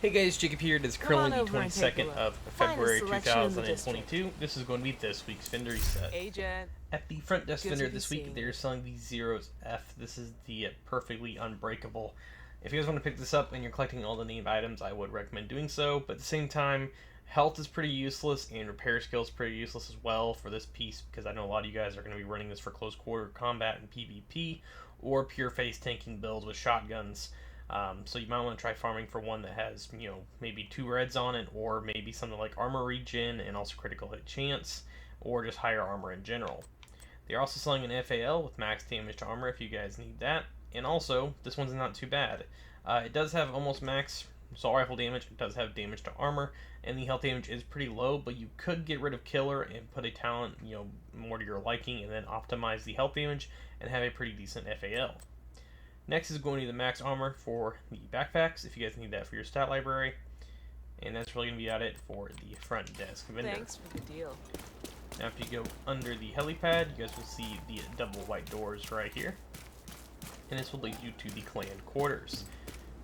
Hey guys, Jacob here. It is currently the 22nd of February 2022. This is going to be this week's vendor reset. Agent. At the front desk vendor this week, seeing they're selling the Zeros F. This is the perfectly unbreakable. If you guys want to pick this up and you're collecting all the named items, I would recommend doing so. But at the same time, health is pretty useless and repair skill is pretty useless as well for this piece, because I know a lot of you guys are going to be running this for close quarter combat and PvP or pure face tanking builds with shotguns. So you might want to try farming for one that has, maybe 2 reds on it, or maybe something like armor regen and also critical hit chance, or just higher armor in general. They're also selling an FAL with max damage to armor if you guys need that. And also, this one's not too bad. It does have almost max assault rifle damage, it does have damage to armor, and the health damage is pretty low, but you could get rid of killer and put a talent, more to your liking, and then optimize the health damage and have a pretty decent FAL. Next is going to be the max armor for the backpacks, if you guys need that for your stat library. And that's really going to be at it for the front desk vendor. Thanks for the deal. Now if you go under the helipad, you guys will see the double white doors right here. And this will lead you to the clan quarters.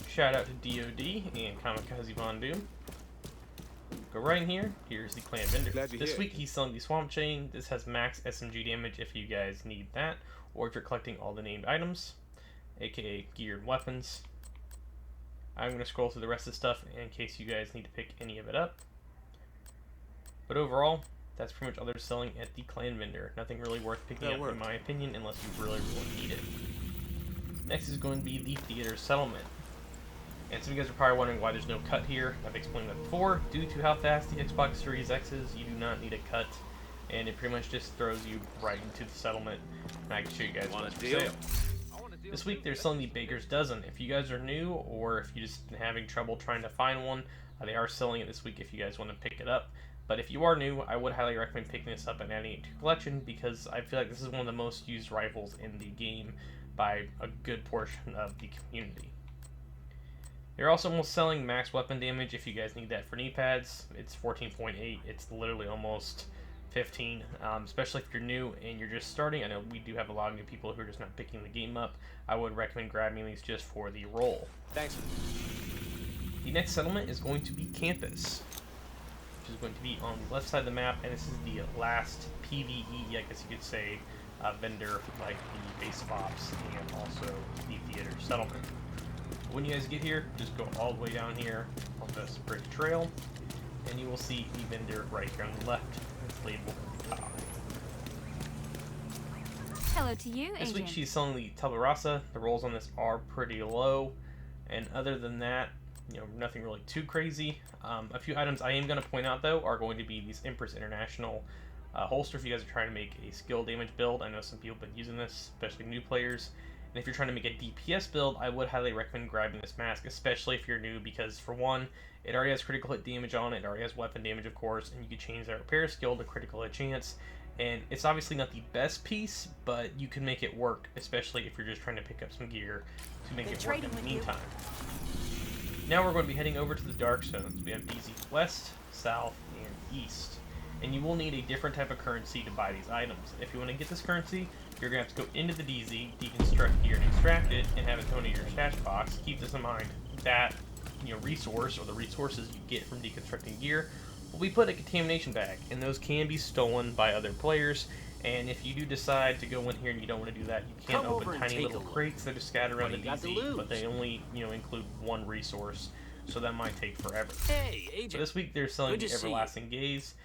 Shout out to DOD and Kamikaze Von Doom. Go right in here, here's the clan vendor. This week he's selling the Swamp Chain. This has max SMG damage if you guys need that, or if you're collecting all the named items, aka geared weapons. I'm going to scroll through the rest of the stuff in case you guys need to pick any of it up. But overall, that's pretty much all they're selling at the clan vendor. Nothing really worth picking up in my opinion unless you really need it. Next is going to be the theater settlement. And some of you guys are probably wondering why there's no cut here. I've explained that before. Due to how fast the Xbox Series X is, you do not need a cut. And it pretty much just throws you right into the settlement. And I can show you guys what's for sale. This week they're selling the Baker's Dozen. If you guys are new or if you're just having trouble trying to find one, they are selling it this week if you guys want to pick it up. But if you are new, I would highly recommend picking this up and adding it to your collection, because I feel like this is one of the most used rifles in the game by a good portion of the community. They're also almost selling max weapon damage if you guys need that for knee pads. It's 14.8. It's literally almost 15, especially if you're new and you're just starting. I know we do have a lot of new people who are just not picking the game up. I would recommend grabbing these just for the roll. Thanks. The next settlement is going to be Campus, which is going to be on the left side of the map, and this is the last PvE, I guess you could say, vendor, like the base of ops and also the theater settlement. When you guys get here, just go all the way down here on this brick trail, and you will see the vendor right here on the left. It's labeled at the top. Hello to you, This Agent. week she's selling the Tabarasa. The rolls on this are pretty low, and other than that, nothing really too crazy. A few items I am going to point out though are going to be these Empress International holster if you guys are trying to make a skill damage build. I know some people have been using this, especially new players. And if you're trying to make a DPS build, I would highly recommend grabbing this mask, especially if you're new, because for one, it already has critical hit damage on it, it already has weapon damage of course, and you can change that repair skill to critical hit chance. And it's obviously not the best piece, but you can make it work, especially if you're just trying to pick up some gear to make it work in the meantime. Now we're going to be heading over to the Dark Zones. We have DZ West, South, and East. And you will need a different type of currency to buy these items. If you want to get this currency, you're going to have to go into the DZ, deconstruct gear and extract it, and have it thrown into your stash box. Keep this in mind. That resource, or the resources you get from deconstructing gear, will be put in a contamination bag, and those can be stolen by other players. And if you do decide to go in here and you don't want to do that, you can open tiny little crates that are scattered around the DZ, but they only include one resource, so that might take forever. Hey, Agent. So this week they're selling the Everlasting Gaze.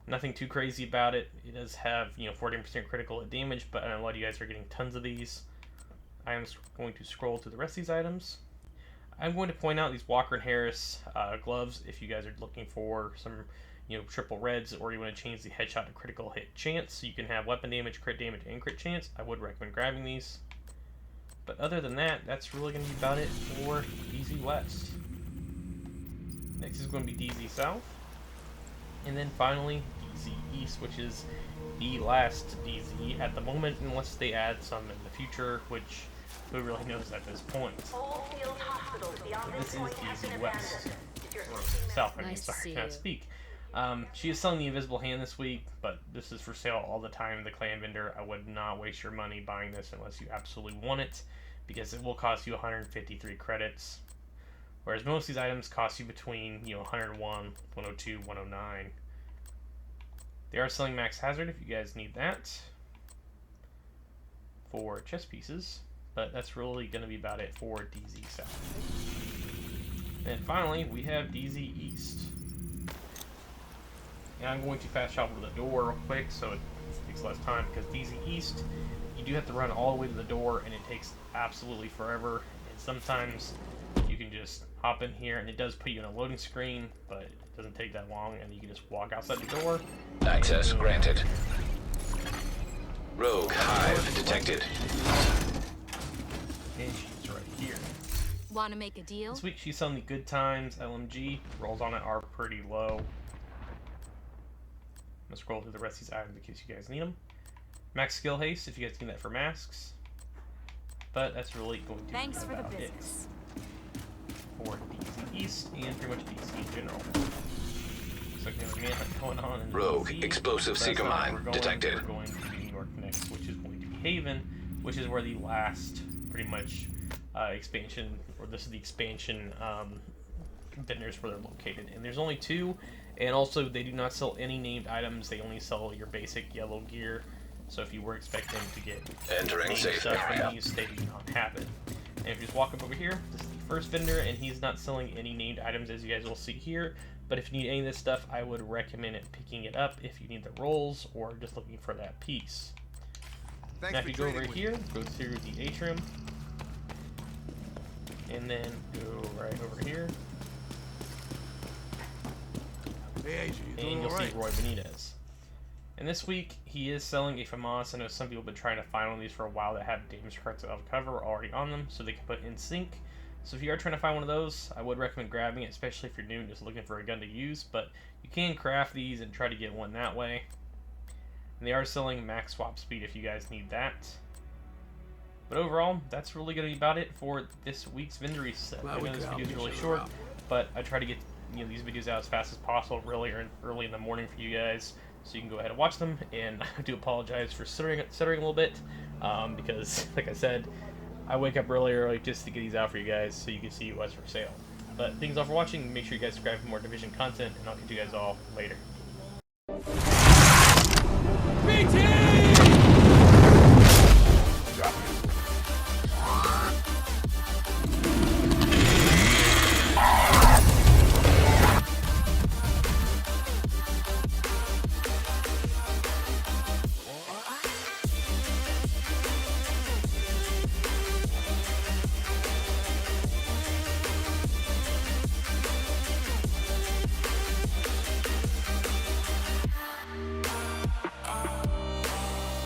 Nothing too crazy about it. It does have 14% critical hit damage, but I know a lot of you guys are getting tons of these. I am going to scroll through the rest of these items. I'm going to point out these Walker and Harris gloves if you guys are looking for some triple reds, or you want to change the headshot to critical hit chance so you can have weapon damage, crit damage, and crit chance. I would recommend grabbing these. But other than that, that's really going to be about it for DZ West. Next is going to be DZ South. And then finally, DZ East, which is the last DZ at the moment, unless they add some in the future, which who really knows at this point. This is DZ West. Or South, I mean, sorry, I can't speak. She is selling the Invisible Hand this week, but this is for sale all the time. The clan vendor, I would not waste your money buying this unless you absolutely want it, because it will cost you 153 credits. Whereas most of these items cost you between 101, 102, 109. They are selling max hazard if you guys need that for chest pieces, but that's really going to be about it for DZ South. And finally, we have DZ East. And I'm going to fast travel to the door real quick so it takes less time, because DZ East, you do have to run all the way to the door, and it takes absolutely forever. And sometimes you can just hop in here, and it does put you in a loading screen, but it doesn't take that long, and you can just walk outside the door. Access granted. Rogue hive detected. And she's right here. Want to make a deal? This week she's selling the Good Times LMG. Rolls on it are pretty low. I'm gonna scroll through the rest of these items in case you guys need them. Max skill haste if you guys need that for masks. But that's really going to Thanks be for the about it business. for DC East and pretty much DC in general. Looks like we have a manhunt going on in Rogue DC, explosive but that's seeker not where mine we're detected. We're going to New York next, which is going to be Haven, which is where the last pretty much expansion, or this is the expansion vendors where they're located. And there's only 2, and also they do not sell any named items. They only sell your basic yellow gear. So if you were expecting to get Entering named safe stuff area. from these, they do not have it. And if you just walk up over here, this is the first vendor, and he's not selling any named items, as you guys will see here. But if you need any of this stuff, I would recommend picking it up if you need the rolls or just looking for that piece. Thanks Now if for you go over trading with here, go through the atrium, and then go right over here, me. Hey, AJ, you and doing you'll all see right? Roy Benitez. And this week, he is selling a FAMAS. I know some people have been trying to find one of these for a while that have damage cards of cover already on them, so they can put in sync. So if you are trying to find one of those, I would recommend grabbing it, especially if you're new and just looking for a gun to use. But you can craft these and try to get one that way. And they are selling max swap speed if you guys need that. But overall, that's really going to be about it for this week's vendor set. I know this video is really short, but I try to get these videos out as fast as possible, really early in the morning for you guys, so you can go ahead and watch them. And I do apologize for stuttering a little bit, because, like I said, I wake up really early just to get these out for you guys so you can see what's for sale. But thanks all for watching. Make sure you guys subscribe for more Division content, and I'll catch you guys all later. BT!